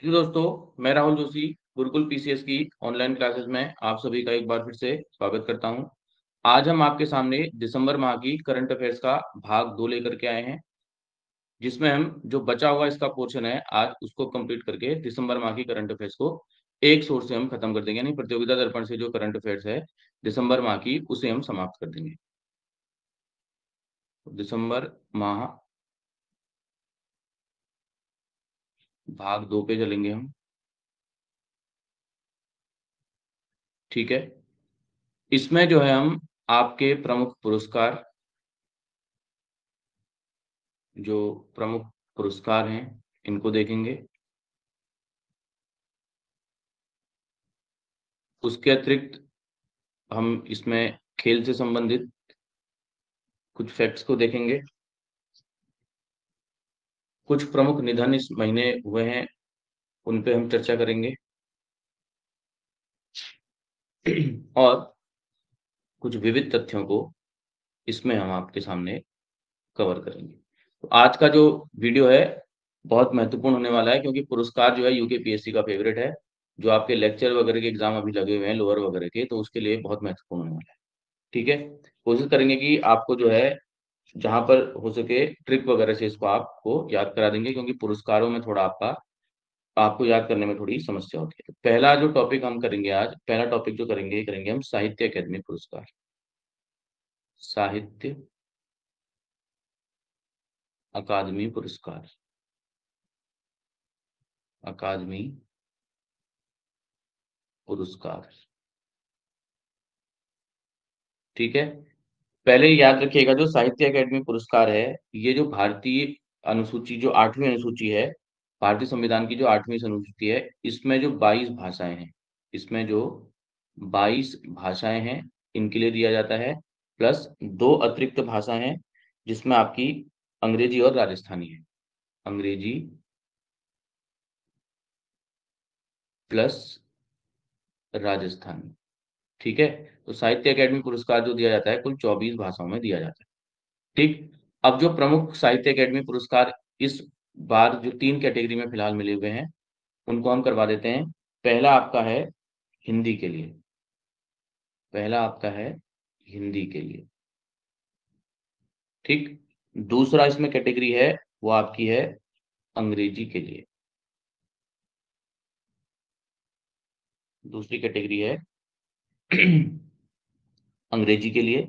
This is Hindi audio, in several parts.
जी दोस्तों, मैं राहुल जोशी गुरुकुल पीसीएस की ऑनलाइन क्लासेस में आप सभी का एक बार फिर से स्वागत करता हूं। आज हम आपके सामने दिसंबर माह की करंट अफेयर्स का भाग 2 लेकर के आए हैं, जिसमें हम जो बचा हुआ इसका पोर्शन है आज उसको कंप्लीट करके दिसंबर माह की करंट अफेयर्स को एक सोर्स से हम खत्म कर देंगे। यानी प्रतियोगिता दर्पण से जो करंट अफेयर्स है दिसंबर माह की, उसे हम समाप्त कर देंगे। दिसंबर माह भाग 2 पे चलेंगे हम। ठीक है, इसमें जो है हम आपके प्रमुख पुरस्कार, जो प्रमुख पुरस्कार हैं इनको देखेंगे। उसके अतिरिक्त हम इसमें खेल से संबंधित कुछ फैक्ट्स को देखेंगे। कुछ प्रमुख निधन इस महीने हुए हैं, उन पे हम चर्चा करेंगे। और कुछ विविध तथ्यों को इसमें हम आपके सामने कवर करेंगे। तो आज का जो वीडियो है बहुत महत्वपूर्ण होने वाला है, क्योंकि पुरस्कार जो है यूकेपीएससी का फेवरेट है। जो आपके लेक्चर वगैरह के एग्जाम अभी लगे हुए हैं लोअर वगैरह के, तो उसके लिए बहुत महत्वपूर्ण होने वाला है। ठीक है, कोशिश करेंगे कि आपको जो है जहां पर हो सके ट्रिक वगैरह से इसको आपको याद करा देंगे, क्योंकि पुरस्कारों में थोड़ा आपको याद करने में थोड़ी समस्या होती है। पहला जो टॉपिक हम करेंगे आज, पहला टॉपिक जो करेंगे करेंगे हम साहित्य अकादमी पुरस्कार। साहित्य अकादमी पुरस्कार, अकादमी पुरस्कार। ठीक है, पहले ही याद रखिएगा जो साहित्य अकादमी पुरस्कार है, ये जो भारतीय अनुसूची, जो 8वीं अनुसूची है, भारतीय संविधान की जो 8वीं अनुसूची है, इसमें जो 22 भाषाएं हैं, इसमें जो 22 भाषाएं हैं, इनके लिए दिया जाता है। प्लस दो अतिरिक्त भाषा हैं, जिसमें आपकी अंग्रेजी और राजस्थानी है। अंग्रेजी प्लस राजस्थानी। ठीक है, तो साहित्य अकादमी पुरस्कार जो दिया जाता है कुल 24 भाषाओं में दिया जाता है। ठीक, अब जो प्रमुख साहित्य अकादमी पुरस्कार इस बार जो 3 कैटेगरी में फिलहाल मिले हुए हैं, उनको हम करवा देते हैं। पहला आपका है हिंदी के लिए, पहला आपका है हिंदी के लिए। ठीक, दूसरा इसमें कैटेगरी है वो आपकी है अंग्रेजी के लिए। दूसरी कैटेगरी है अंग्रेजी के लिए।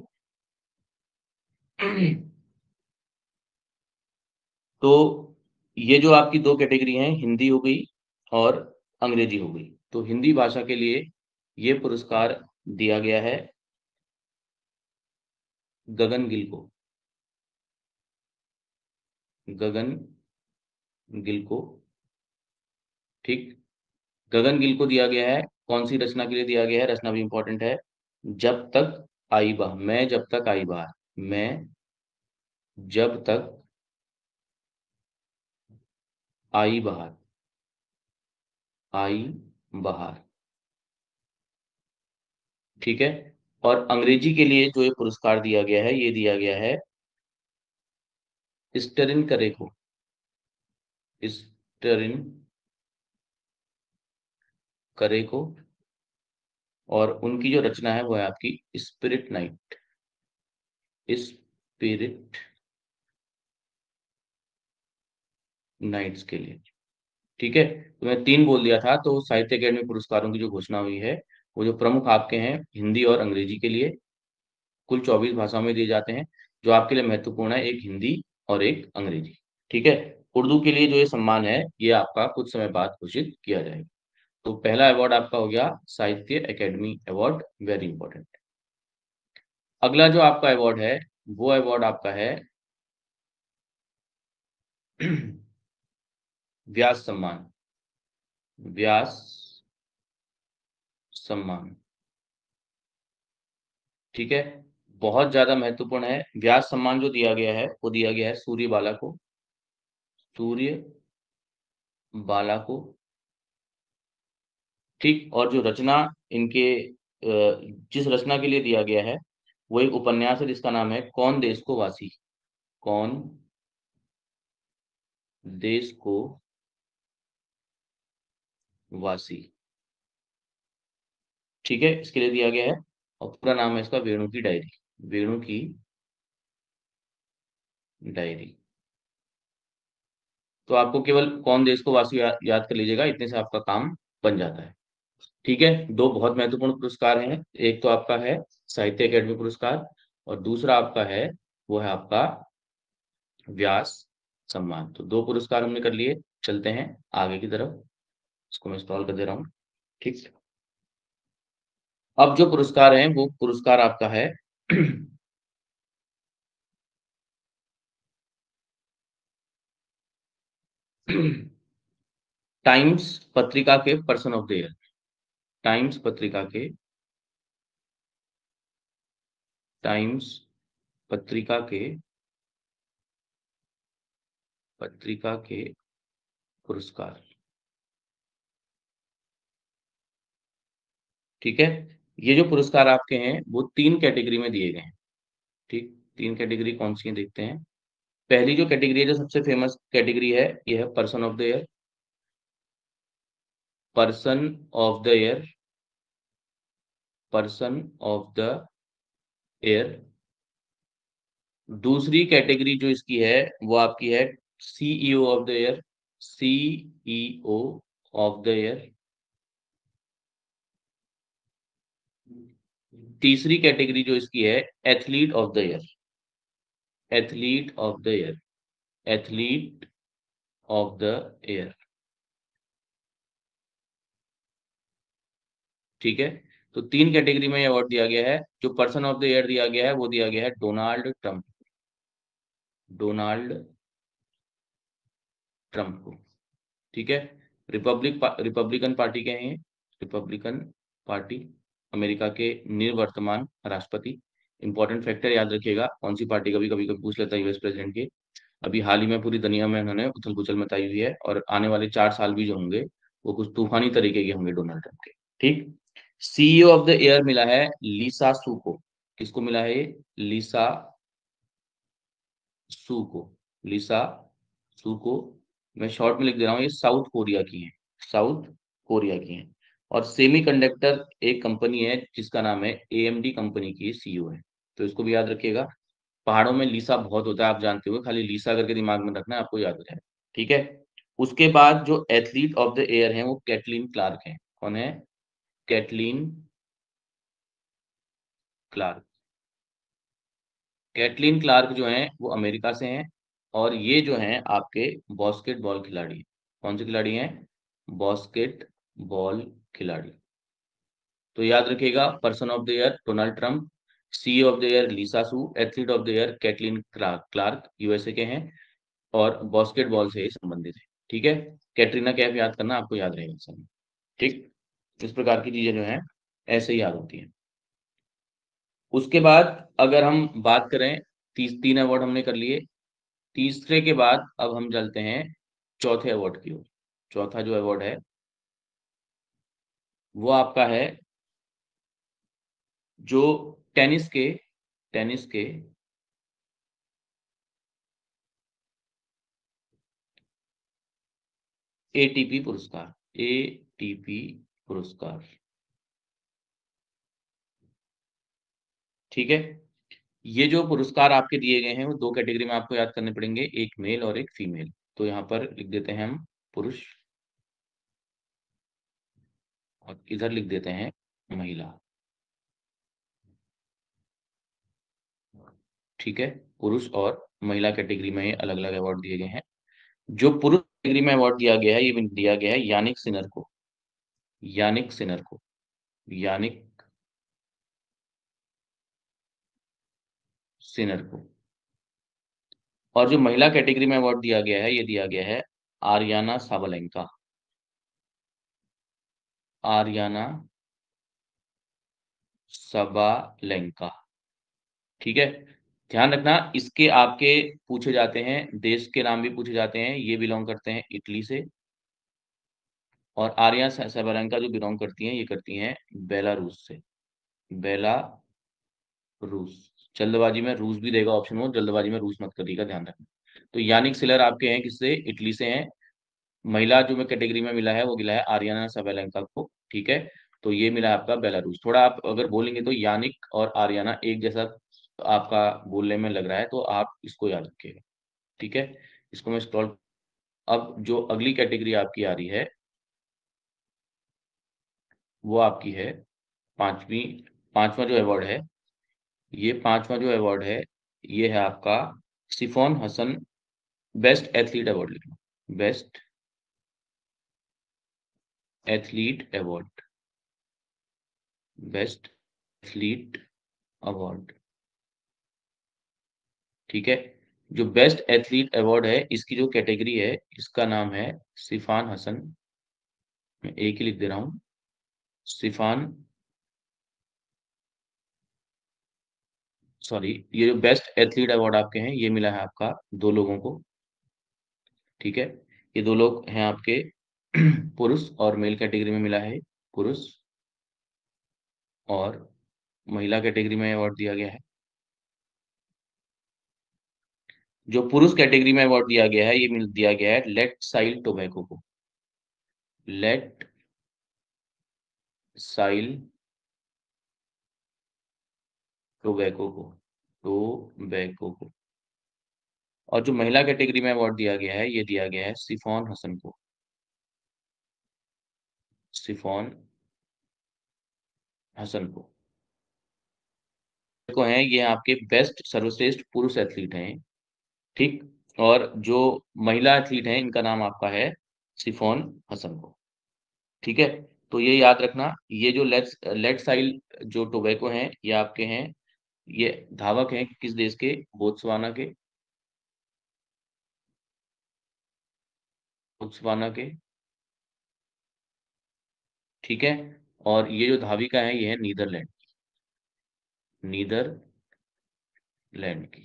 तो ये जो आपकी दो कैटेगरी हैं, हिंदी हो गई और अंग्रेजी हो गई, तो हिंदी भाषा के लिए ये पुरस्कार दिया गया है गगन गिल को। गगन गिल को। ठीक, गगन गिल को दिया गया है। कौन सी रचना के लिए दिया गया है, रचना भी इंपॉर्टेंट है। जब तक आई बहार, मैं जब तक आई बहार, मैं जब तक आई बहार, आई बहार। ठीक है, और अंग्रेजी के लिए जो ये पुरस्कार दिया गया है, ये दिया गया है स्टेरिन करे को। स्टेरिन करे को, और उनकी जो रचना है वो है आपकी स्पिरिट नाइट। स्पिरिट नाइट्स के लिए। ठीक है, तो मैं 3 बोल दिया था, तो साहित्य अकादमी पुरस्कारों की जो घोषणा हुई है, वो जो प्रमुख आपके हैं हिंदी और अंग्रेजी के लिए, कुल 24 भाषाओं में दिए जाते हैं। जो आपके लिए महत्वपूर्ण है, एक हिंदी और एक अंग्रेजी। ठीक है, उर्दू के लिए जो ये सम्मान है, ये आपका कुछ समय बाद घोषित किया जाएगा। तो पहला अवार्ड आपका हो गया साहित्य अकादमी अवार्ड, वेरी इंपॉर्टेंट। अगला जो आपका अवार्ड है, वो अवार्ड आपका है व्यास सम्मान। व्यास सम्मान। ठीक है, बहुत ज्यादा महत्वपूर्ण है। व्यास सम्मान जो दिया गया है वो दिया गया है सूर्य बाला को। सूर्य बाला को। ठीक, और जो रचना इनके जिस रचना के लिए दिया गया है, वो एक उपन्यास है जिसका नाम है कौन देश को वासी। कौन देश को वासी। ठीक है, इसके लिए दिया गया है। और पूरा नाम है इसका वेणु की डायरी। वेणु की डायरी। तो आपको केवल कौन देश को वासी याद कर लीजिएगा, इतने से आपका काम बन जाता है। ठीक है, दो बहुत महत्वपूर्ण पुरस्कार हैं। एक तो आपका है साहित्य अकेडमी पुरस्कार, और दूसरा आपका है, वो है आपका व्यास सम्मान। तो दो पुरस्कार हमने कर लिए। चलते हैं आगे की तरफ। इसको मैं इंस्टॉल कर दे रहा हूँ। ठीक। अब जो पुरस्कार है वो पुरस्कार आपका है टाइम्स पत्रिका के person of the year. Times पत्रिका के टाइम्स पत्रिका के पत्रिका के पुरस्कार। ठीक है, ये जो पुरस्कार आपके हैं वो तीन कैटेगरी में दिए गए हैं। ठीक, तीन कैटेगरी कौन सी है देखते हैं। पहली जो कैटेगरी है, जो सबसे फेमस कैटेगरी है, ये है person of the year. Person of the year. Person of the year. दूसरी कैटेगरी जो इसकी है वो आपकी है CEO of the year. CEO of the year. तीसरी कैटेगरी जो इसकी है athlete of the year. Athlete of the year. Athlete of the year. ठीक है, तो तीन कैटेगरी में अवार्ड दिया गया है। जो पर्सन ऑफ द ईयर दिया गया है वो दिया गया है डोनाल्ड ट्रंप। डोनाल्ड ट्रंप को। ठीक है, रिपब्लिकन पार्टी के हैं ये। रिपब्लिकन पार्टी, अमेरिका के निवर्तमान राष्ट्रपति। इंपॉर्टेंट फैक्टर याद रखिएगा, कौन सी पार्टी कभी कभी कभी पूछ लेता है यूएस प्रेसिडेंट के। अभी हाल ही में पूरी दुनिया में उन्होंने उथल पुथल मचाई हुई है, और आने वाले 4 साल भी जो होंगे वो कुछ तूफानी तरीके के होंगे डोनाल्ड ट्रंप के। ठीक। सीईओ ऑफ द ईयर मिला है लिसा सू को। किसको मिला है ये? लिसा सू को। लिसा सू को। मैं शॉर्ट में लिख दे रहा हूँ, ये साउथ कोरिया की है। साउथ कोरिया की है। और सेमीकंडक्टर एक कंपनी है जिसका नाम है एएमडी कंपनी की सीईओ है। तो इसको भी याद रखिएगा। पहाड़ों में लीसा बहुत होता है, आप जानते हो, खाली लीसा करके दिमाग में रखना है, आपको याद हो जाएगा। ठीक है। उसके बाद जो एथलीट ऑफ द ईयर है वो कैटलीन क्लार्क है। कौन है? Catelyn Clark. कैटलीन क्लार्क जो हैं वो अमेरिका से हैं, और ये जो हैं आपके बास्केटबॉल खिलाड़ी हैं। कौन से खिलाड़ी हैं? बास्केटबॉल खिलाड़ी। तो याद रखिएगा, person of the year Donald Trump, CEO of the year Lisa Su, athlete of the year Caitlin Clark. Clark USA के हैं, और बास्केटबॉल से ही संबंधित है। ठीक है, कैटरीना कैफ याद करना, आपको याद रहेगा सब। ठीक, इस प्रकार की चीजें जो हैं ऐसे ही याद होती हैं। उसके बाद अगर हम बात करें, तीन अवार्ड हमने कर लिए। तीसरे के बाद अब हम चलते हैं चौथे अवार्ड की ओर। चौथा जो अवार्ड है वो आपका है, जो टेनिस के एटीपी पुरस्कार। एटीपी पुरस्कार। ठीक है, ये जो पुरस्कार आपके दिए गए हैं वो दो कैटेगरी में आपको याद करने पड़ेंगे, एक मेल और एक फीमेल। तो यहाँ पर लिख देते हैं हम पुरुष, और इधर लिख देते हैं महिला। ठीक है, पुरुष और महिला कैटेगरी में अलग अलग अवार्ड दिए गए हैं। जो पुरुष कैटेगरी में अवार्ड दिया गया है ये दिया गया है यानिक सिनर को। यानिक सिनर को। यानिक सिनर को। और जो महिला कैटेगरी में अवार्ड दिया गया है ये दिया गया है आर्याना साबालेंका। Aryna Sabalenka. ठीक है, ध्यान रखना, इसके आपके पूछे जाते हैं, देश के नाम भी पूछे जाते हैं। ये बिलोंग करते हैं इटली से, और आर्या साबालेंका जो बिलोंग करती हैं ये करती हैं बेलारूस से। बेलारूस। जल्दबाजी में रूस भी देगा ऑप्शन, वो जल्दबाजी में रूस मत करिएगा, ध्यान रखना। तो यानिक सिलर आपके हैं किससे? इटली से हैं। महिला जो में कैटेगरी में मिला है वो मिला है आर्याना साबालेंका को, ठीक है। तो ये मिला है आपका बेलारूस। थोड़ा आप अगर बोलेंगे तो यानिक और आर्याना एक जैसा आपका बोलने में लग रहा है, तो आप इसको याद रखिएगा, ठीक है। इसको मैं स्क्रॉल, अब जो अगली कैटेगरी आपकी आ रही है वो आपकी है पांचवी, पांचवा जो अवार्ड है, ये पांचवा जो अवार्ड है ये है आपका Sifan Hassan best athlete award, लिखना best athlete award, best athlete award, ठीक है। जो बेस्ट एथलीट अवार्ड है इसकी जो कैटेगरी है इसका नाम है सिफान हसन, मैं एक ही लिख दे रहा हूँ, सिफान, सॉरी, ये जो बेस्ट एथलीट अवार्ड आपके हैं ये मिला है आपका दो लोगों को, ठीक है। ये दो लोग हैं आपके पुरुष और मेल कैटेगरी में मिला है, पुरुष और महिला कैटेगरी में अवार्ड दिया गया है। जो पुरुष कैटेगरी में अवार्ड दिया गया है ये मिल दिया गया है लेट साइल टोबैको को, लेट साइल टोबैको को, टोबैको को। और जो महिला कैटेगरी में अवार्ड दिया गया है ये दिया गया है सिफोन हसन को, सिफोन हसन को हैं, ये आपके बेस्ट सर्वश्रेष्ठ पुरुष एथलीट हैं, ठीक। और जो महिला एथलीट हैं इनका नाम आपका है सिफोन हसन को, ठीक है। तो ये याद रखना, ये जो लेट साइल जो टोबैको हैं ये आपके हैं, ये धावक हैं किस देश के, बोत्सवाना के, बोत्सवाना के, ठीक है। और ये जो धाविका है ये है नीदरलैंड, नीदरलैंड की,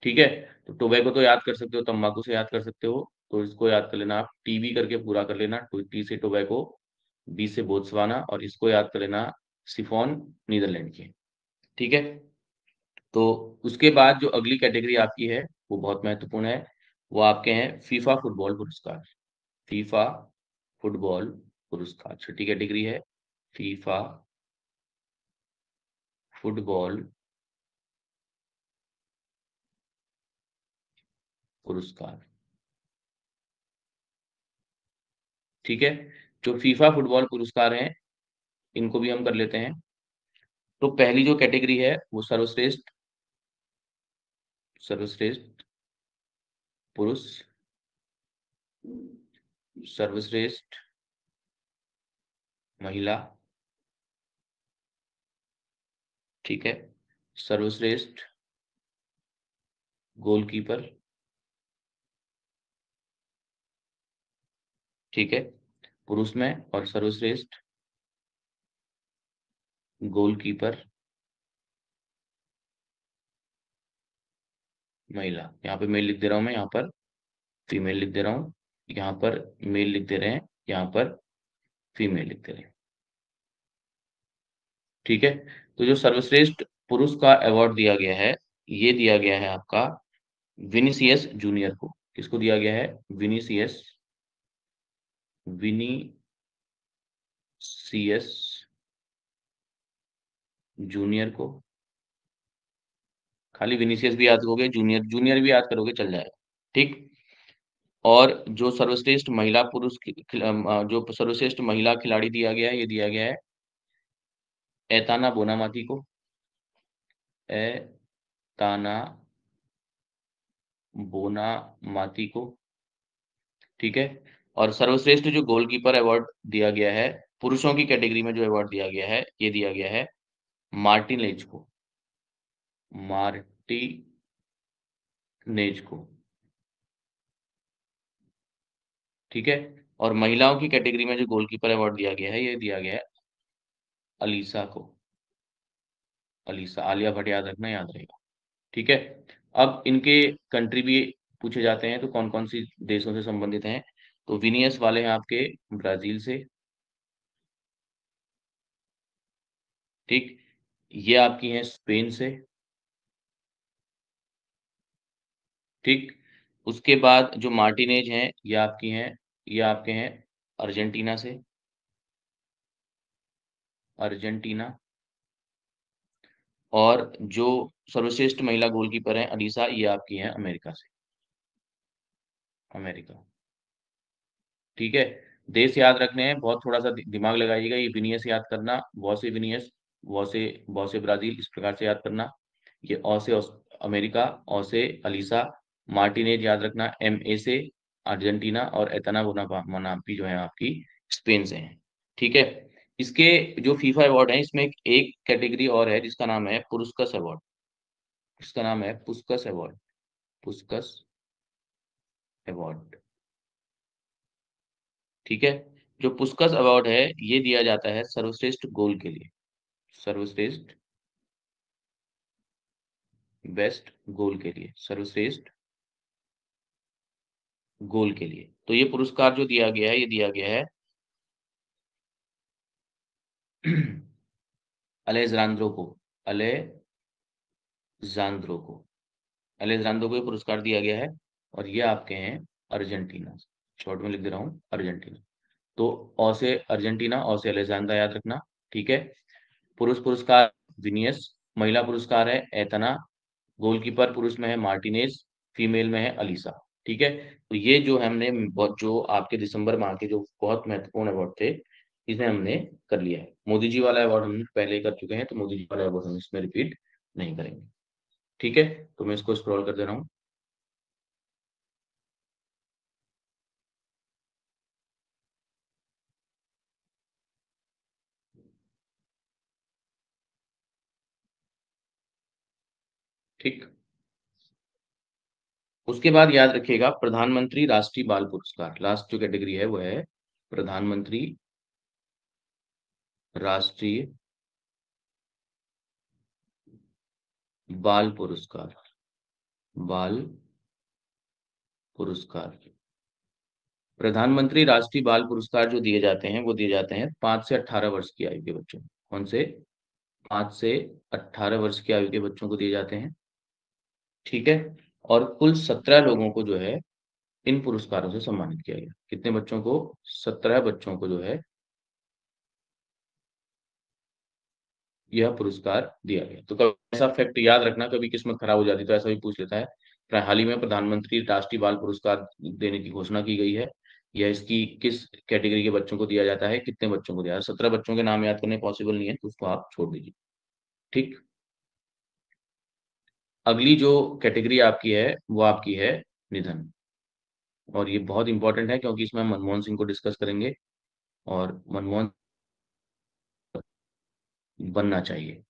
ठीक है। तो टोबैको तो याद कर सकते हो, तंबाकू से याद कर सकते हो, तो इसको याद कर लेना आप, टीबी करके पूरा कर लेना, टी से टोबैको, बी से बोत्सवाना, और इसको याद कर लेना सिफोन, नीदरलैंड की, ठीक है। तो उसके बाद जो अगली कैटेगरी आपकी है वो बहुत महत्वपूर्ण है, वो आपके हैं फीफा फुटबॉल पुरस्कार, फीफा फुटबॉल पुरस्कार, छठी कैटेगरी है फीफा फुटबॉल पुरस्कार, ठीक है। जो फीफा फुटबॉल पुरस्कार हैं इनको भी हम कर लेते हैं। तो पहली जो कैटेगरी है वो सर्वश्रेष्ठ, सर्वश्रेष्ठ पुरुष, सर्वश्रेष्ठ महिला, ठीक है, सर्वश्रेष्ठ गोलकीपर, ठीक है, पुरुष में, और सर्वश्रेष्ठ गोलकीपर महिला, यहाँ पे मेल लिख दे रहा हूँ मैं, यहाँ पर फीमेल लिख दे रहा हूँ, यहाँ पर मेल लिख दे रहे हैं, यहाँ पर फीमेल लिख दे रहे हैं, ठीक है। तो जो सर्वश्रेष्ठ पुरुष का अवार्ड दिया गया है ये दिया गया है आपका विनीसियस जूनियर को, किसको दिया गया है, विनीसियस, विनीसियस जूनियर को, खाली विनीसियस भी याद करोगे, जूनियर जूनियर भी याद करोगे चल जाएगा, ठीक। और जो सर्वश्रेष्ठ महिला पुरुष जो सर्वश्रेष्ठ महिला खिलाड़ी दिया गया है ये दिया गया है एताना बोनामाती को, एताना बोनामाती को, ठीक है। और सर्वश्रेष्ठ जो गोलकीपर अवार्ड दिया गया है पुरुषों की कैटेगरी में, जो अवार्ड दिया गया है ये दिया गया है मार्टिनेज को, मार्टिनेज को, ठीक है। और महिलाओं की कैटेगरी में जो गोलकीपर अवार्ड दिया गया है ये दिया गया है अलीसा को, अलीसा, आलिया भट्ट याद रखना, याद रहेगा, ठीक है। अब इनके कंट्री भी पूछे जाते हैं, तो कौन कौन सी देशों से संबंधित हैं, तो विनियस वाले हैं आपके ब्राजील से, ठीक। ये आपकी हैं स्पेन से, ठीक। उसके बाद जो मार्टिनेज हैं, ये आपके हैं अर्जेंटीना से, अर्जेंटीना। और जो सर्वश्रेष्ठ महिला गोलकीपर हैं अलीसा, ये आपकी हैं अमेरिका से, अमेरिका। ठीक है? देश याद रखने हैं, बहुत थोड़ा-सा दिमाग लगाइएगा, ये विनियस याद करना, वॉ से विनियस, वॉ से ब्राज़ील, इस प्रकार से याद करना। ये ऑ से अमेरिका, ऑ से अलीसा, मार्टिनेज याद रखना, एमए से अर्जेंटीना, और एतना बोनापामपी जो है आपकी स्पेन से हैं। ठीक है? इसके जो फीफा अवार्ड हैं, इसमें एक कैटेगरी और है जिसका नाम है पुरस्कस अवार्ड। इसका नाम है पुस्कस अवार्ड, पुस्कस अवार्ड। ठीक है? जो पुस्कस अवार्ड है, ये दिया जाता है सर्वश्रेष्ठ गोल के लिए, सर्वश्रेष्ठ बेस्ट गोल के लिए, सर्वश्रेष्ठ गोल के लिए। तो ये पुरस्कार जो दिया गया है, ये दिया गया है अलेजांद्रो को, अलेजांद्रो को, अलेजांद्रो को ये पुरस्कार दिया गया है, और ये आपके हैं अर्जेंटीना से। शॉर्ट में लिख दे रहा हूँ, अर्जेंटीना। तो ओ से अर्जेंटीना, ओ से अलेजांद्रा याद रखना। ठीक है? पुरुष पुरस्कार विनियस, महिला पुरस्कार है एतना, गोलकीपर पुरुष में है मार्टिनेज, फीमेल में है अलीसा। ठीक है? तो ये जो हमने जो आपके दिसंबर माह के जो बहुत महत्वपूर्ण अवार्ड थे, इसे हमने कर लिया है। मोदी जी वाला अवार्ड हम पहले ही कर चुके हैं, तो मोदी जी वाला अवार्ड हम इसमें रिपीट नहीं करेंगे। ठीक है? तो मैं इसको स्क्रॉल कर दे रहा हूँ। ठीक। उसके बाद याद रखिएगा प्रधानमंत्री राष्ट्रीय बाल पुरस्कार, लास्ट जो कैटेगरी है वो है प्रधानमंत्री राष्ट्रीय बाल पुरस्कार, बाल पुरस्कार। प्रधानमंत्री राष्ट्रीय बाल पुरस्कार जो दिए जाते हैं, वो दिए जाते हैं 5 से 18 वर्ष की आयु के बच्चों को। कौन से? 5 से 18 वर्ष की आयु के बच्चों को दिए जाते हैं। ठीक है? और कुल 17 लोगों को जो है इन पुरस्कारों से सम्मानित किया गया। कितने बच्चों को? 17 बच्चों को जो है यह पुरस्कार दिया गया। तो कभी ऐसा फैक्ट याद रखना, कभी किस्मत खराब हो जाती तो ऐसा भी पूछ लेता है। हाल ही में प्रधानमंत्री राष्ट्रीय बाल पुरस्कार देने की घोषणा की गई है। यह इसकी किस कैटेगरी के बच्चों को दिया जाता है, कितने बच्चों को दिया जाता है? 17 बच्चों के नाम याद करने पॉसिबल नहीं है, तो उसको आप छोड़ दीजिए। ठीक। अगली जो कैटेगरी आपकी है, वो आपकी है निधन। और ये बहुत इंपॉर्टेंट है, क्योंकि इसमें हम मनमोहन सिंह को डिस्कस करेंगे, और मनमोहन बनना चाहिए।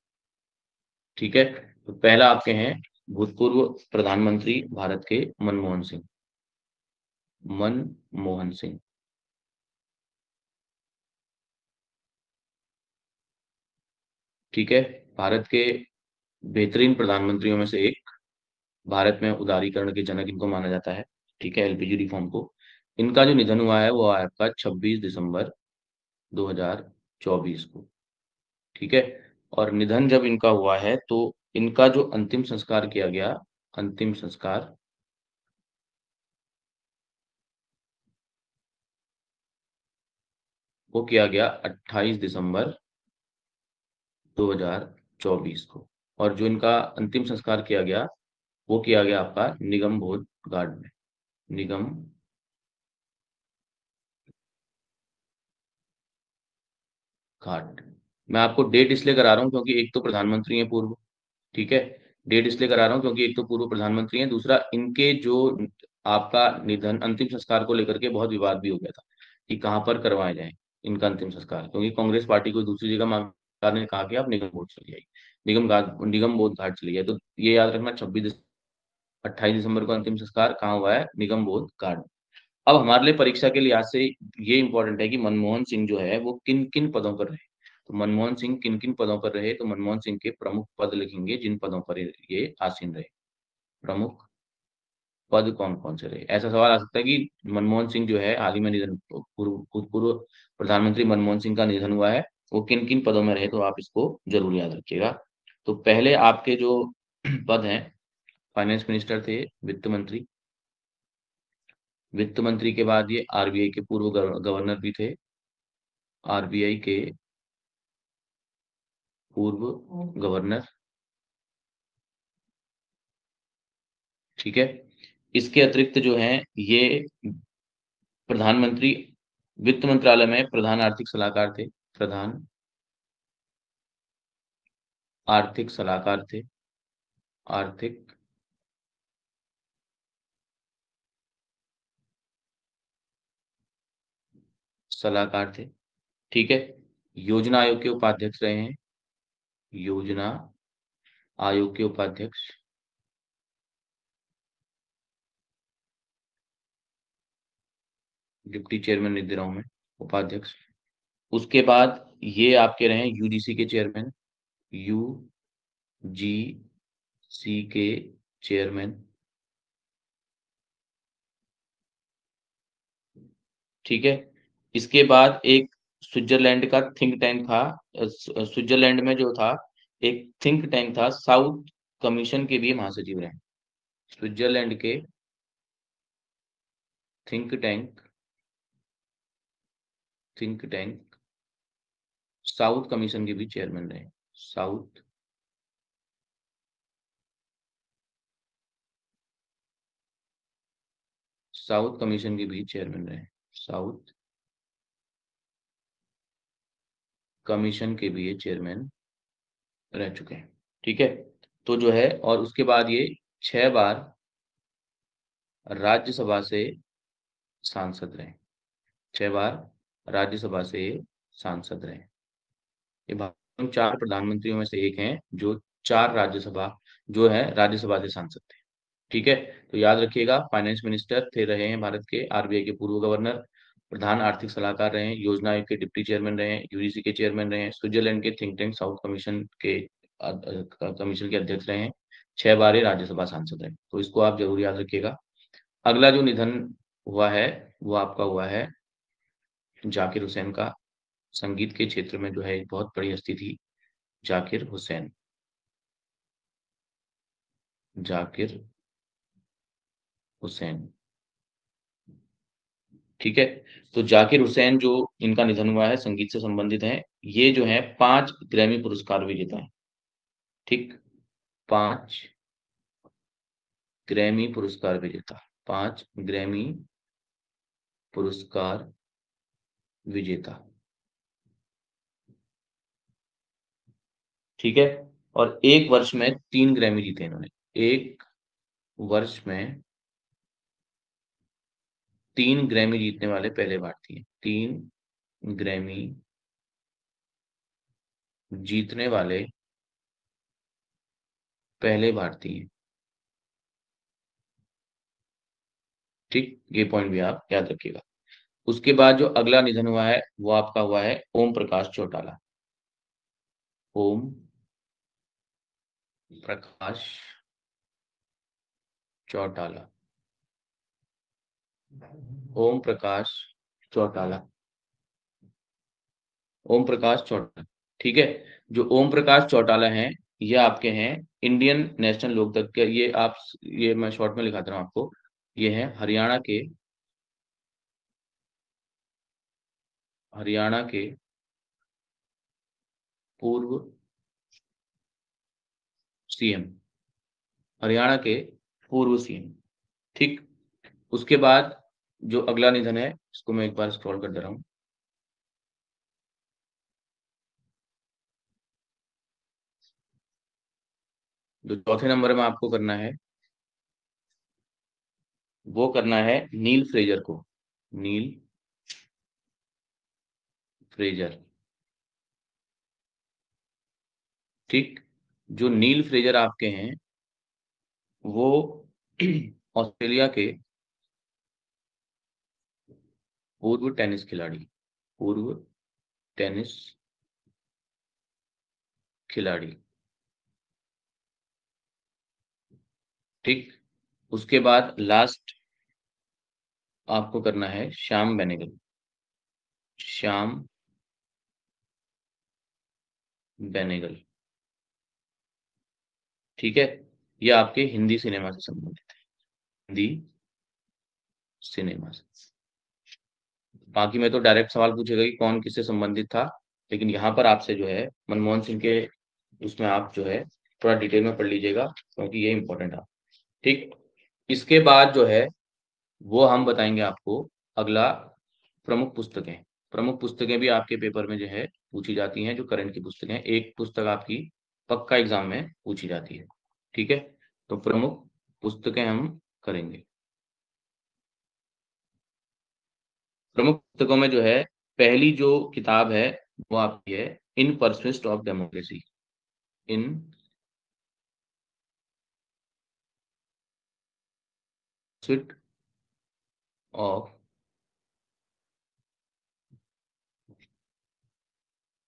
ठीक है? तो पहला आपके हैं भूतपूर्व प्रधानमंत्री भारत के मनमोहन सिंह, मनमोहन सिंह। ठीक है? भारत के बेहतरीन प्रधानमंत्रियों में से एक, भारत में उदारीकरण के जनक इनको माना जाता है। ठीक है? एलपीजी रिफॉर्म को। इनका जो निधन हुआ है, वो आया आपका 26 दिसंबर 2024 को। ठीक है? और निधन जब इनका हुआ है, तो इनका जो अंतिम संस्कार किया गया, अंतिम संस्कार वो किया गया 28 दिसंबर 2024 को। और जो इनका अंतिम संस्कार किया गया, वो किया गया आपका निगम बोध घाट में, निगम घाट। मैं आपको डेट इसलिए करा रहा हूँ क्योंकि एक तो प्रधानमंत्री हैं पूर्व। ठीक है? डेट इसलिए करा रहा हूँ क्योंकि एक तो पूर्व प्रधानमंत्री हैं, दूसरा इनके जो आपका निधन, अंतिम संस्कार को लेकर के बहुत विवाद भी हो गया था कि कहाँ पर करवाया जाए इनका अंतिम संस्कार, क्योंकि कांग्रेस पार्टी को दूसरी जगह मांग, सरकार ने कहा कि आप निगम बोध चली जाइए, निगम घाट, निगम बोध घाट चली जाए। तो ये याद रखना, 28 दिसंबर को अंतिम संस्कार कहाँ हुआ है? निगम बोध घाट। अब हमारे लिए परीक्षा के लिहाज से ये इंपॉर्टेंट है कि मनमोहन सिंह जो है वो किन किन पदों पर रहे। तो मनमोहन सिंह किन किन पदों पर रहे, तो मनमोहन सिंह के प्रमुख पद लिखेंगे जिन पदों पर ये आसीन रहे। प्रमुख पद कौन कौन से रहे? ऐसा सवाल आ सकता है कि मनमोहन सिंह जो है हाल ही में निधन, भूतपूर्व प्रधानमंत्री मनमोहन सिंह का निधन हुआ है, वो किन किन पदों में रहे, तो आप इसको जरूर याद रखिएगा। तो पहले आपके जो पद हैं, फाइनेंस मिनिस्टर थे, वित्त मंत्री। वित्त मंत्री के बाद ये आरबीआई के पूर्व गवर्नर भी थे। आरबीआई के पूर्व गवर्नर। ठीक है। इसके अतिरिक्त जो है ये प्रधानमंत्री, वित्त मंत्रालय में प्रधान आर्थिक सलाहकार थे। प्रधान आर्थिक सलाहकार थे। आर्थिक सलाहकार थे। ठीक है। योजना आयोग के उपाध्यक्ष रहे हैं। योजना आयोग के उपाध्यक्ष। डिप्टी चेयरमैन लिख दे रहा हूं मैं, उपाध्यक्ष। उसके बाद ये आपके रहे यूजीसी के चेयरमैन। यूजीसी के चेयरमैन। ठीक है। इसके बाद एक स्विट्जरलैंड का थिंक टैंक था। स्विट्जरलैंड में जो था एक थिंक टैंक था, साउथ कमीशन के भी महासचिव रहे। स्विट्जरलैंड के think tank, think tank south commission के भी चेयरमैन रहे। साउथ साउथ कमीशन के भी चेयरमैन रहे। साउथ कमीशन के भी ये चेयरमैन रह चुके हैं। ठीक है। तो जो है, और उसके बाद ये 6 बार राज्यसभा से सांसद रहे। 6 बार राज्यसभा से सांसद रहे। ये भारत में 4 प्रधानमंत्रियों में से एक हैं जो 4 राज्यसभा, जो है राज्यसभा से सांसद थे। ठीक है। तो याद रखिएगा, फाइनेंस मिनिस्टर थे, रहे हैं भारत के, आरबीआई के पूर्व गवर्नर, प्रधान आर्थिक सलाहकार रहे हैं, योजना आयोग के डिप्टी चेयरमैन रहे हैं, यूजीसी के चेयरमैन रहे हैं, स्विट्जरलैंड के थिंक टैंक साउथ कमीशन के कमीशन के अध्यक्ष रहे हैं, 6 बार ये राज्यसभा सांसद रहे। तो इसको आप जरूर याद रखिएगा। अगला जो निधन हुआ है वो आपका हुआ है जाकिर हुसैन का। संगीत के क्षेत्र में जो है एक बहुत बड़ी हस्ती थी, जाकिर हुसैन। जाकिर हुसैन। ठीक है। तो जाकिर हुसैन जो, इनका निधन हुआ है, संगीत से संबंधित है। ये जो है 5 ग्रैमी पुरस्कार विजेता है। ठीक। 5 ग्रैमी पुरस्कार विजेता। 5 ग्रैमी पुरस्कार विजेता। ठीक है। और एक वर्ष में 3 ग्रैमी जीते इन्होंने। एक वर्ष में 3 ग्रैमी जीतने वाले पहले भारतीय। 3 ग्रैमी जीतने वाले पहले भारतीय। ठीक, ये पॉइंट भी आप याद रखिएगा। उसके बाद जो अगला निधन हुआ है वो आपका हुआ है ओम प्रकाश चौटाला। ओम प्रकाश चौटाला। ओम प्रकाश चौटाला। ओम प्रकाश चौटाला। ठीक है। जो ओम प्रकाश चौटाला हैं, ये आपके हैं इंडियन नेशनल लोकदल के, ये आप, ये मैं शॉर्ट में लिखाता हूँ आपको। ये है हरियाणा के पूर्व सीएम। हरियाणा के पूर्व सीएम। ठीक। उसके बाद जो अगला निधन है, इसको मैं एक बार स्क्रॉल कर दे रहा हूँ। जो चौथे नंबर में आपको करना है, वो करना है नील फ्रेजर को। नील फ्रेजर। ठीक। जो नील फ्रेजर आपके हैं, वो ऑस्ट्रेलिया के पूर्व टेनिस खिलाड़ी। पूर्व टेनिस खिलाड़ी। ठीक। उसके बाद लास्ट आपको करना है श्याम बेनेगल। श्याम बेनेगल। ठीक है। ये आपके हिंदी सिनेमा से संबंधित है। हिंदी सिनेमा से। बाकी में तो डायरेक्ट सवाल पूछेगा कि कौन किससे संबंधित था, लेकिन यहाँ पर आपसे जो है मनमोहन सिंह के उसमें आप जो है थोड़ा डिटेल में पढ़ लीजिएगा, क्योंकि ये इंपॉर्टेंट है। ठीक। इसके बाद जो है वो हम बताएंगे आपको अगला, प्रमुख पुस्तकें। प्रमुख पुस्तकें भी आपके पेपर में जो है पूछी जाती हैं, जो करंट की पुस्तकें हैं। एक पुस्तक आपकी पक्का एग्जाम में पूछी जाती है। ठीक है, तो प्रमुख पुस्तकें हम करेंगे। प्रमुख पुस्तकों में जो है पहली जो किताब है वो आपकी है in pursuit of democracy. In pursuit of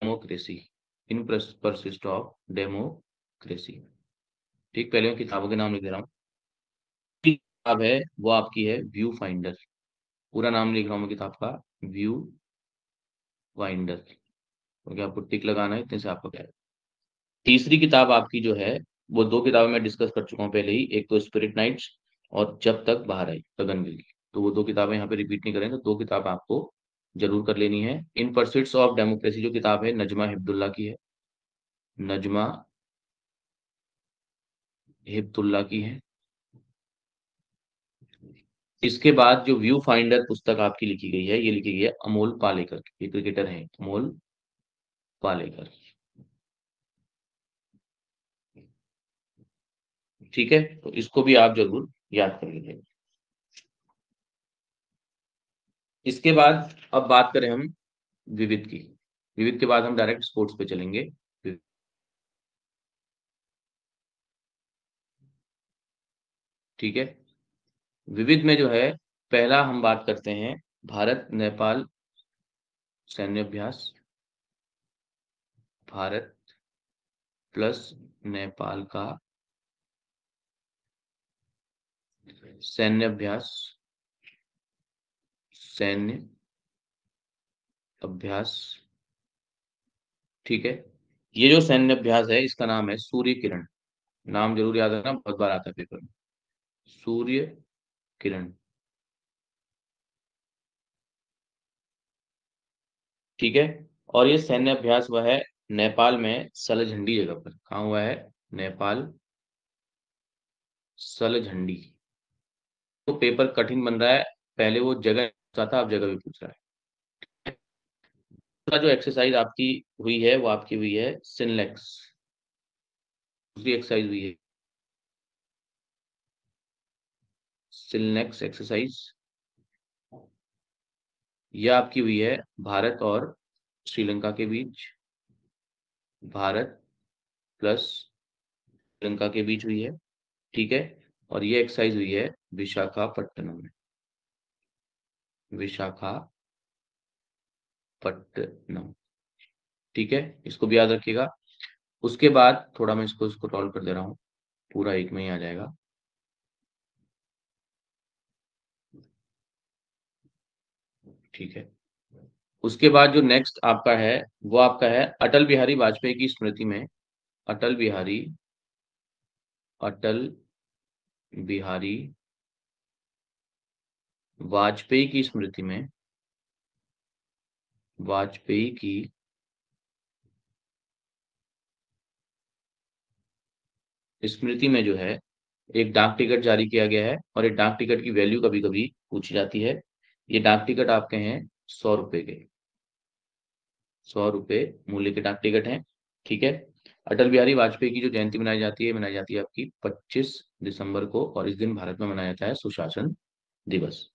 democracy. In pursuit of democracy. ठीक, पहले मैं किताबों के नाम लिख दे रहा हूँ। किताब है वो आपकी है व्यू फाइंडर। पूरा नाम लिख रहा हूँ मैं किताब का, व्यू फाइंडर, क्योंकि आपको टिक लगाना है, इतने से आपको क्या है। तीसरी किताब आपकी जो है वो दो किताबें मैं डिस्कस कर चुका हूँ पहले ही, एक तो स्पिरिट नाइट्स और जब तक बाहर आई गगनगिल की। तो वो दो किताबें यहाँ पे रिपीट नहीं करेंगे, दो किताब आपको जरूर कर लेनी है। इन परस्यूट्स ऑफ डेमोक्रेसी जो किताब है नजमा हिब्दुल्ला की है, नजमा हिब्दुल्ला की है। इसके बाद जो व्यू फाइंडर पुस्तक आपकी लिखी गई है, ये लिखी गई है अमोल पालेकर की। ये क्रिकेटर हैं अमोल पालेकर। ठीक है, तो इसको भी आप जरूर याद कर लीजिए। इसके बाद अब बात करें हम विविध की। विविध के बाद हम डायरेक्ट स्पोर्ट्स पे चलेंगे। ठीक है, विविध में जो है पहला हम बात करते हैं भारत नेपाल सैन्य अभ्यास। भारत प्लस नेपाल का सैन्य अभ्यास। सैन्य अभ्यास। ठीक है, ये जो सैन्य अभ्यास है इसका नाम है सूर्य किरण। नाम जरूर याद रखना, बहुत बार आता है पेपर में। सूर्य किरण। ठीक है, और ये सैन्य अभ्यास हुआ है नेपाल में सलझंडी जगह पर। कहाँ हुआ है? नेपाल सलझंडी। तो पेपर कठिन बन रहा है, पहले वो जगह पूछा था, अब जगह भी पूछ रहा है। दूसरा जो एक्सरसाइज आपकी हुई है वो आपकी हुई है सिनलेक्स। दूसरी एक्सरसाइज हुई है सिनलेक्स एक्सरसाइज। यह आपकी हुई है भारत और श्रीलंका के बीच। भारत प्लस श्रीलंका के बीच हुई है। ठीक है, और ये एक्सरसाइज हुई है विशाखापट्टनम में। विशाखापट्टनम। ठीक है, इसको भी याद रखिएगा। उसके बाद थोड़ा मैं इसको स्क्रॉल कर दे रहा हूँ, पूरा एक में ही आ जाएगा। ठीक है, उसके बाद जो नेक्स्ट आपका है वो आपका है अटल बिहारी वाजपेयी की स्मृति में। अटल बिहारी अटल बिहारी वाजपेयी की स्मृति में। वाजपेयी की स्मृति में जो है एक डाक टिकट जारी किया गया है, और एक डाक टिकट की वैल्यू कभी कभी पूछी जाती है। ये डाक टिकट आपके हैं 100 रुपए के। 100 रुपए मूल्य के डाक टिकट हैं। ठीक है, अटल बिहारी वाजपेयी की जो जयंती मनाई जाती है आपकी 25 दिसंबर को, और इस दिन भारत में मनाया जाता है सुशासन दिवस।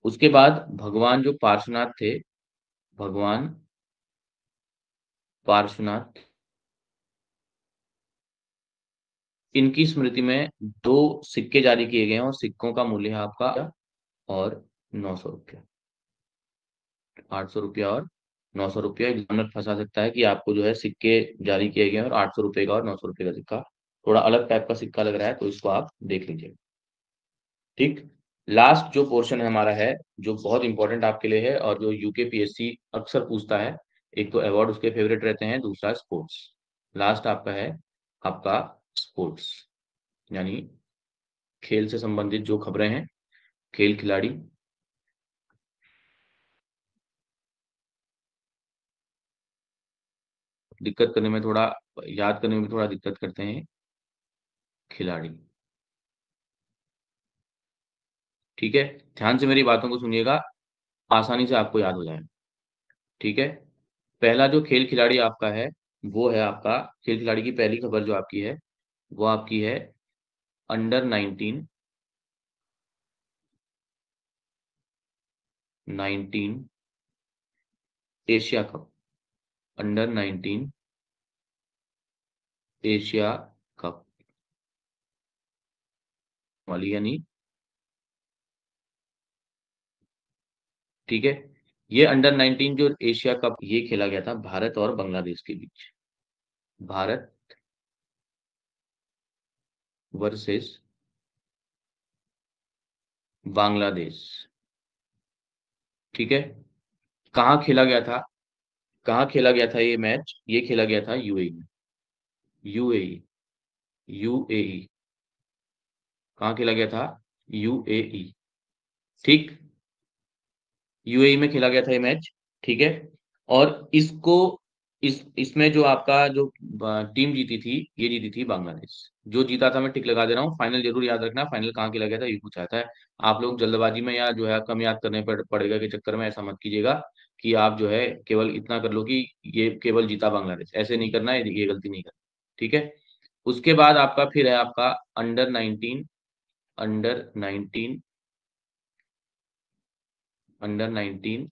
उसके बाद भगवान जो पार्श्वनाथ थे, भगवान पार्श्वनाथ, इनकी स्मृति में दो सिक्के जारी किए गए हैं, और सिक्कों का मूल्य है आपका और 900 रुपया। 800 रुपया और 900 रुपया। एग्जामिनर फंसा सकता है कि आपको जो है सिक्के जारी किए गए हैं और 800 रुपये का और 900 रुपये का सिक्का, थोड़ा अलग टाइप का सिक्का लग रहा है, तो इसको आप देख लीजिए। ठीक, लास्ट जो पोर्शन है हमारा है, जो बहुत इंपॉर्टेंट आपके लिए है और जो यूकेपीएससी अक्सर पूछता है। एक तो अवार्ड उसके फेवरेट रहते हैं, दूसरा स्पोर्ट्स। लास्ट आपका है आपका स्पोर्ट्स, यानी खेल से संबंधित जो खबरें हैं, खेल खिलाड़ी। दिक्कत करने में थोड़ा, याद करने में थोड़ा दिक्कत करते हैं खिलाड़ी। ठीक है, ध्यान से मेरी बातों को सुनिएगा, आसानी से आपको याद हो जाए। ठीक है, पहला जो खेल खिलाड़ी आपका है, वो है आपका, खेल खिलाड़ी की पहली खबर जो आपकी है, वो आपकी है under 19, 19 Asia cup, under 19 Asia cup वाली, यानी ठीक है, ये अंडर 19 जो एशिया कप ये खेला गया था भारत और बांग्लादेश के बीच। भारत वर्सेस बांग्लादेश। ठीक है, कहाँ खेला गया था, कहाँ खेला गया था ये मैच, ये खेला गया था यूएई में। यूएई, यूएई, कहाँ खेला गया था, यूएई। ठीक, यूएई में खेला गया था ये मैच। ठीक है, और इसको, इसमें जो आपका जो टीम जीती थी, ये जीती थी बांग्लादेश। जो जीता था मैं टिक लगा दे रहा हूँ, फाइनल जरूर याद रखना, फाइनल कहाँ खेला गया था ये पूछा था। आप लोग जल्दबाजी में या जो है कम याद करने पड़ेगा के चक्कर में ऐसा मत कीजिएगा कि आप जो है केवल इतना कर लो कि ये केवल जीता बांग्लादेश, ऐसे नहीं करना है, ये गलती नहीं करना। ठीक है, उसके बाद आपका फिर है आपका under 19, under 19, under 19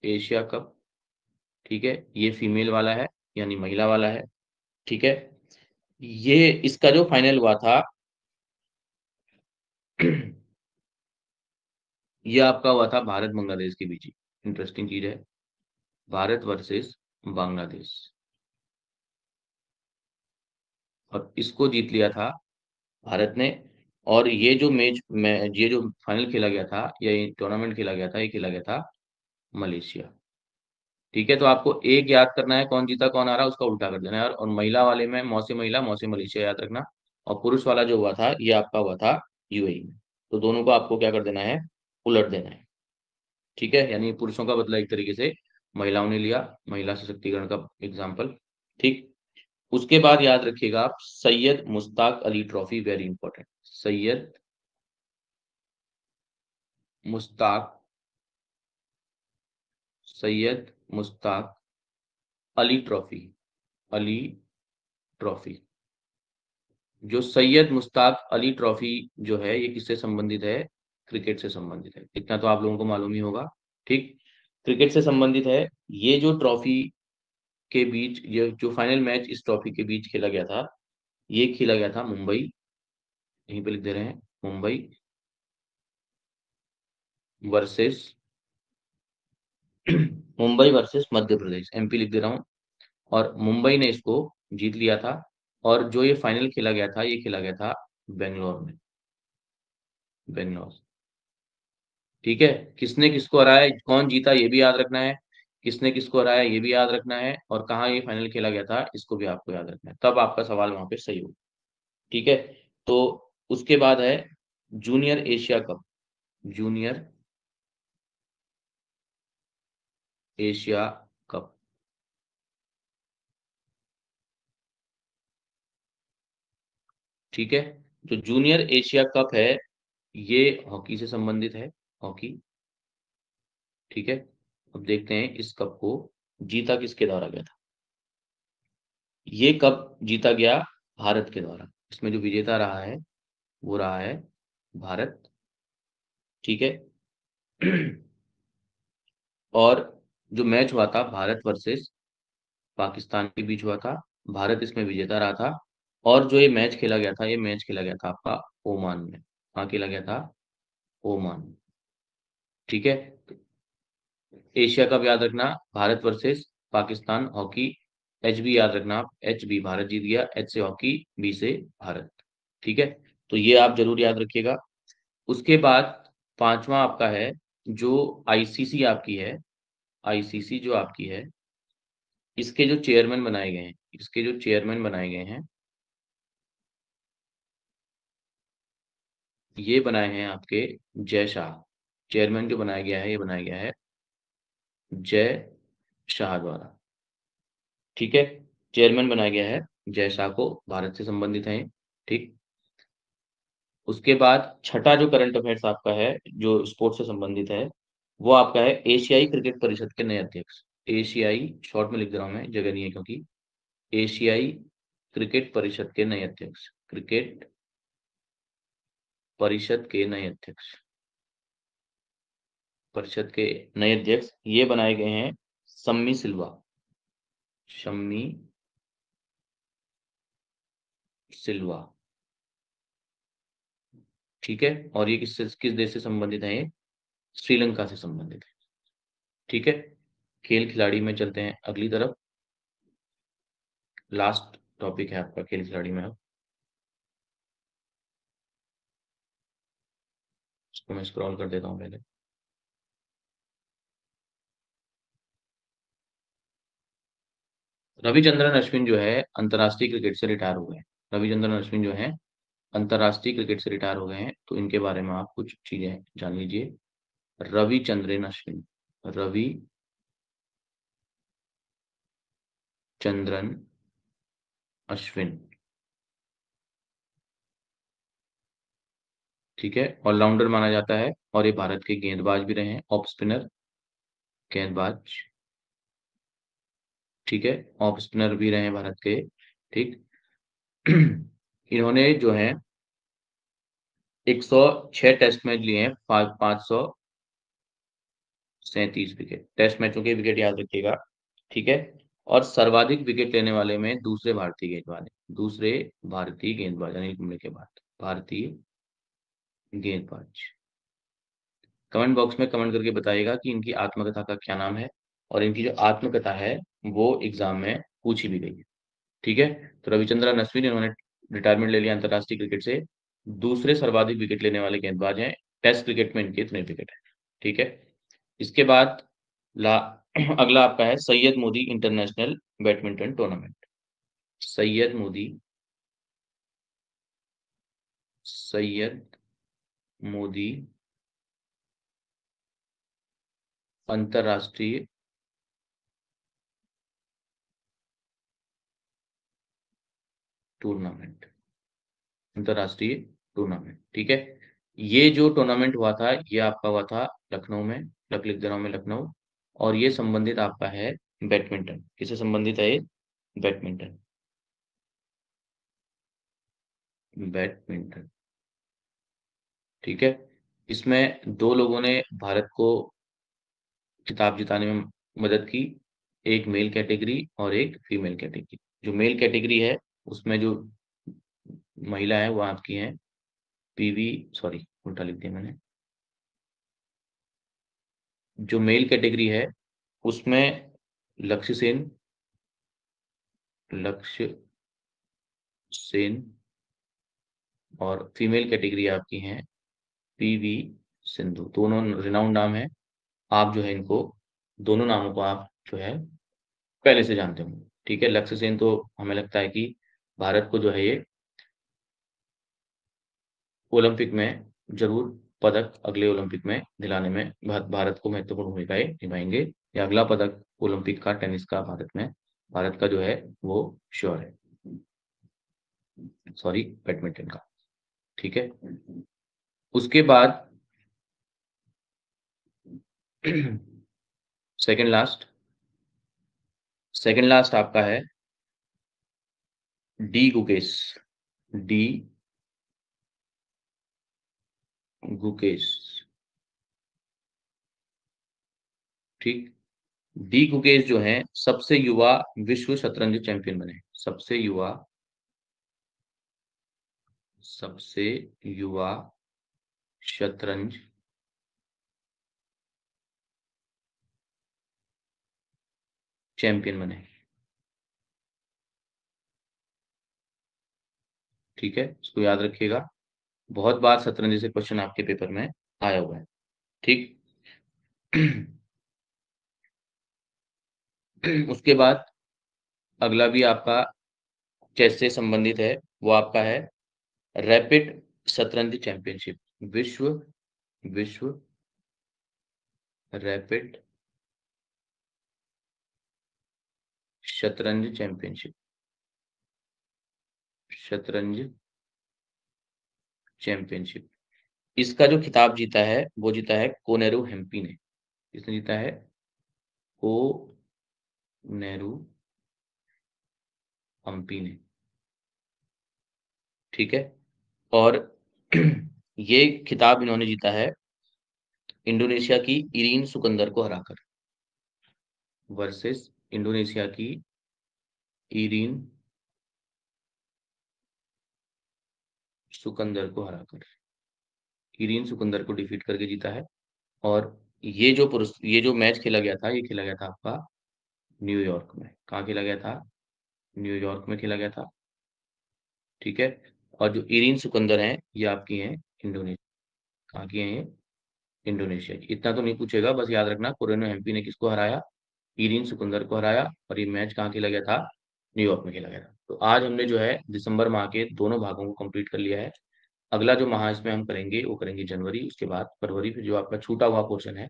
Asia cup. ठीक है, ये फीमेल वाला है, यानी महिला वाला है। ठीक है, ये इसका जो फाइनल हुआ था ये आपका हुआ था भारत बांग्लादेश के बीच ही। इंटरेस्टिंग चीज है, भारत वर्सेस बांग्लादेश, और इसको जीत लिया था भारत ने। और ये जो मैच में ये जो फाइनल खेला गया था या ये टूर्नामेंट खेला गया था, ये खेला गया था मलेशिया। ठीक है, तो आपको एक याद करना है कौन जीता कौन आ रहा, उसका उल्टा कर देना है यार। और महिला वाले में मौसे महिला मौसे मलेशिया याद रखना, और पुरुष वाला जो हुआ था ये आपका हुआ था यूएई में। तो दोनों को आपको क्या कर देना है, उलट देना है। ठीक है, यानी पुरुषों का बदला एक तरीके से महिलाओं ने लिया, महिला सशक्तिकरण का एग्जाम्पल। ठीक, उसके बाद याद रखिएगा आप, Syed Mushtaq Ali trophy, very important. Syed Mushtaq, Syed Mushtaq Ali trophy, Ali trophy. जो सैयद मुश्ताक अली ट्रॉफी जो है ये किससे संबंधित है, क्रिकेट से संबंधित है, इतना तो आप लोगों को मालूम ही होगा। ठीक, क्रिकेट से संबंधित है। ये जो ट्रॉफी के बीच, ये जो फाइनल मैच इस ट्रॉफी के बीच खेला गया था, ये खेला गया था मुंबई, यहीं पे लिख दे रहे हैं, Mumbai versus Mumbai versus Madhya Pradesh, MP लिख दे रहा हूँ। और मुंबई ने इसको जीत लिया था। और जो ये फाइनल खेला गया था, ये खेला गया था बेंगलोर में, बेंगलोर। ठीक है, किसने किसको हराया, कौन जीता ये भी याद रखना है, किसने किसको हराया ये भी याद रखना है, और कहाँ ये फाइनल खेला गया था इसको भी आपको याद रखना है, तब आपका सवाल वहां पे सही होगा। ठीक है, तो उसके बाद है junior Asia cup, junior Asia cup. ठीक है, जो जूनियर एशिया कप है ये हॉकी से संबंधित है, हॉकी। ठीक है, अब देखते हैं इस कप को जीता किसके द्वारा गया था। ये कप जीता गया भारत के द्वारा, इसमें जो विजेता रहा है वो रहा है भारत। ठीक है, और जो मैच हुआ था भारत वर्सेस पाकिस्तान के बीच हुआ था, भारत इसमें विजेता रहा था। और जो ये मैच खेला गया था, ये मैच खेला गया था आपका ओमान में, कहाँ खेला गया था, ओमान में। ठीक है, एशिया कप याद रखना, Bharat versus Pakistan hockey. H B याद रखना आप, एच बी भारत जीत गया, एच से हॉकी, बी से भारत। ठीक है, तो ये आप जरूर याद रखिएगा। उसके बाद पांचवा आपका है, जो आईसीसी आपकी है, आईसीसी जो आपकी है, इसके जो चेयरमैन बनाए गए हैं, इसके जो चेयरमैन बनाए गए हैं, ये बनाए हैं आपके जय शाह। चेयरमैन जो बनाया गया है, ये बनाया गया है जय शाह द्वारा। ठीक है। चेयरमैन बनाया गया है जय शाह को, भारत से संबंधित है ये, ठीक। उसके बाद छठा जो करंट अफेयर्स आपका है, जो स्पोर्ट्स से संबंधित है, वो आपका है एशियाई क्रिकेट परिषद के नए अध्यक्ष। एशियाई, शॉर्ट में लिख दे रहा हूं मैं, जगह नहीं है क्योंकि। एशियाई क्रिकेट परिषद के नए अध्यक्ष, क्रिकेट परिषद के नए अध्यक्ष, परिषद के नए अध्यक्ष ये बनाए गए हैं सम्मी सिल्वा, शम्मी सिल्वा, ठीक है। और ये किस देश से संबंधित है? ये श्रीलंका से संबंधित है, ठीक है। खेल खिलाड़ी में चलते हैं अगली तरफ। लास्ट टॉपिक है आपका खेल खिलाड़ी में। अब इसको मैं स्क्रॉल कर देता हूँ पहले। रविचंद्रन अश्विन जो है अंतर्राष्ट्रीय क्रिकेट से रिटायर हो गए हैं। रविचंद्रन अश्विन जो है अंतर्राष्ट्रीय क्रिकेट से रिटायर हो गए हैं, तो इनके बारे में आप कुछ चीजें जान लीजिए। रविचंद्रन अश्विन, रवि चंद्रन अश्विन, ठीक है, ऑलराउंडर माना जाता है और ये भारत के गेंदबाज भी रहे हैं, ऑफ स्पिनर, गेंदबाज, ठीक है, ऑफ स्पिनर भी रहे हैं भारत के, ठीक। इन्होंने जो है 106 टेस्ट मैच लिए हैं, 537 विकेट, टेस्ट मैचों के विकेट याद रखिएगा, ठीक है। और सर्वाधिक विकेट लेने वाले में दूसरे भारतीय गेंदबाज हैं, दूसरे भारतीय गेंदबाज अनिल कुंबले के बाद, भारतीय गेंदबाज। कमेंट बॉक्स में कमेंट करके बताइएगा कि इनकी आत्मकथा का क्या नाम है, और इनकी जो आत्मकथा है वो एग्जाम में पूछी भी गई है, ठीक है। तो रविचंद्रन अश्विन, इन्होंने रिटायरमेंट ले लिया अंतरराष्ट्रीय क्रिकेट से, दूसरे सर्वाधिक विकेट लेने वाले गेंदबाज हैं, टेस्ट क्रिकेट में इनके इतने विकेट हैं, ठीक है। इसके बाद ला अगला आपका है Syed Modi international badminton tournament. Syed Modi, Syed Modi अंतरराष्ट्रीय टूर्नामेंट, अंतरराष्ट्रीय टूर्नामेंट, ठीक है। ये जो टूर्नामेंट हुआ था ये आपका हुआ था लखनऊ में, लिख दे रहा हूं मैं, लखनऊ। और ये संबंधित आपका है बैडमिंटन, किससे संबंधित है ये? बैडमिंटन, बैडमिंटन, ठीक है। इसमें दो लोगों ने भारत को खिताब जिताने में मदद की, एक मेल कैटेगरी और एक फीमेल कैटेगरी। जो मेल कैटेगरी है उसमें जो महिला है वो आपकी हैं पीवी, सॉरी उल्टा लिख दिया मैंने। जो मेल कैटेगरी है उसमें लक्ष्य सेन, लक्ष्य सेन, और फीमेल कैटेगरी आपकी हैं पीवी सिंधु। दोनों रिनाउंड नाम है, आप जो है इनको, दोनों नामों को आप जो है पहले से जानते होंगे, ठीक है। लक्ष्य सेन तो हमें लगता है कि भारत को जो है ये ओलंपिक में जरूर पदक अगले ओलंपिक में दिलाने में भारत को महत्वपूर्ण भूमिकाएं निभाएंगे। ये अगला पदक ओलंपिक का टेनिस का भारत में, भारत का जो है वो श्योर है, सॉरी बैडमिंटन का, ठीक है। उसके बाद सेकंड लास्ट, सेकंड लास्ट आपका है डी गुकेश, डी गुकेश, ठीक। डी गुकेश जो है सबसे युवा विश्व शतरंज चैंपियन बने, सबसे युवा, सबसे युवा शतरंज चैंपियन बने, ठीक है। इसको याद रखिएगा, बहुत बार शतरंज से क्वेश्चन आपके पेपर में आया हुआ है, ठीक। उसके बाद अगला भी आपका चेस से संबंधित है, वो आपका है रैपिड शतरंज चैंपियनशिप, विश्व, विश्व रैपिड शतरंज चैंपियनशिप, शतरंज चैंपियनशिप। इसका जो खिताब जीता है वो जीता है कोनेरू हेम्पी ने। किसने जीता है? कोनेरू हम्पी ने। ठीक है। और ये खिताब इन्होंने जीता है इंडोनेशिया की इरीन सुकंदर को हराकर, वर्सेस इंडोनेशिया की इरीन सुकंदर को हराकर, इरीन सुकंदर को डिफीट करके जीता है। और ये जो मैच खेला गया था, ये खेला गया था आपका न्यूयॉर्क में। कहाँ खेला गया था? न्यूयॉर्क में खेला गया था। ठीक है। और जो इरीन सुकंदर हैं ये आपकी हैं इंडोनेशिया। कहाँ की हैं ये? इंडोनेशिया की। इतना तो नहीं पूछेगा, बस याद रखना कोरेनो हेम्पी ने किसको हराया? इरीन सुकंदर को हराया। और ये मैच कहाँ खेला गया था? न्यूयॉर्क में खेला गया था। तो आज हमने जो है दिसंबर माह के दोनों भागों को कंप्लीट कर लिया है। अगला जो माह इसमें हम करेंगे वो करेंगे जनवरी, उसके बाद फरवरी। फिर जो आपका छूटा हुआ पोर्शन है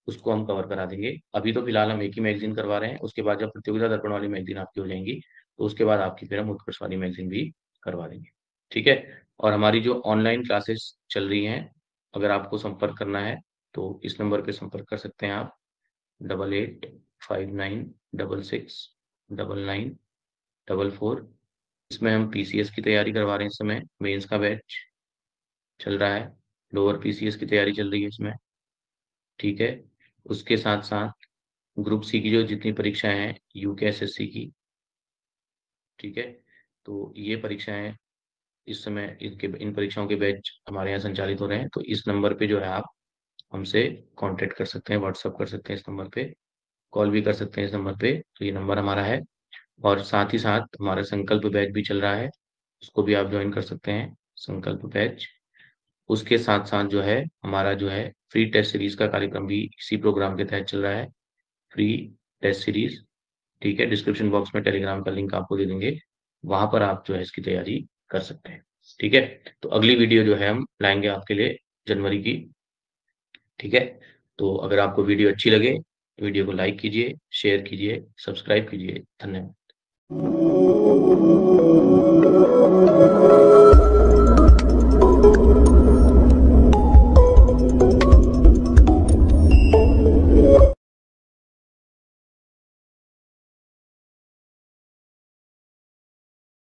उसको हम कवर करा देंगे। अभी तो फिलहाल हम एक ही मैगजीन करवा रहे हैं, उसके बाद जब प्रतियोगिता दर्पण वाली मैगजीन आपकी हो जाएंगी तो उसके बाद आपकी फिर हम उत्कर्ष वाली मैगजीन भी करवा देंगे। ठीक है। और हमारी जो ऑनलाइन क्लासेस चल रही हैं, अगर आपको संपर्क करना है तो इस नंबर पे संपर्क कर सकते हैं आप, 8859669944। इसमें हम पीसीएस की तैयारी करवा रहे हैं, इस समय मेंस का बैच चल रहा है, लोअर पीसीएस की तैयारी चल रही है इसमें। ठीक है। उसके साथ साथ ग्रुप सी की जो जितनी परीक्षाएं हैं, यूकेएसएससी की, ठीक है, तो ये परीक्षाएं इस समय इन परीक्षाओं के बैच हमारे यहाँ संचालित हो रहे हैं। तो इस नंबर पे जो है आप हमसे कांटेक्ट कर सकते हैं, व्हाट्सअप कर सकते हैं इस नंबर पे, कॉल भी कर सकते हैं इस नंबर पे। तो ये नंबर हमारा है। और साथ ही साथ हमारा संकल्प बैच भी चल रहा है, उसको भी आप ज्वाइन कर सकते हैं, संकल्प बैच। उसके साथ साथ जो है हमारा जो है फ्री टेस्ट सीरीज का कार्यक्रम भी इसी प्रोग्राम के तहत चल रहा है, फ्री टेस्ट सीरीज। ठीक है। डिस्क्रिप्शन बॉक्स में टेलीग्राम का लिंक आपको दे देंगे, वहां पर आप जो है इसकी तैयारी कर सकते हैं। ठीक है। तो अगली वीडियो जो है हम लाएंगे आपके लिए जनवरी की। ठीक है। तो अगर आपको वीडियो अच्छी लगे तो वीडियो को लाइक कीजिए, शेयर कीजिए, सब्सक्राइब कीजिए। धन्यवाद।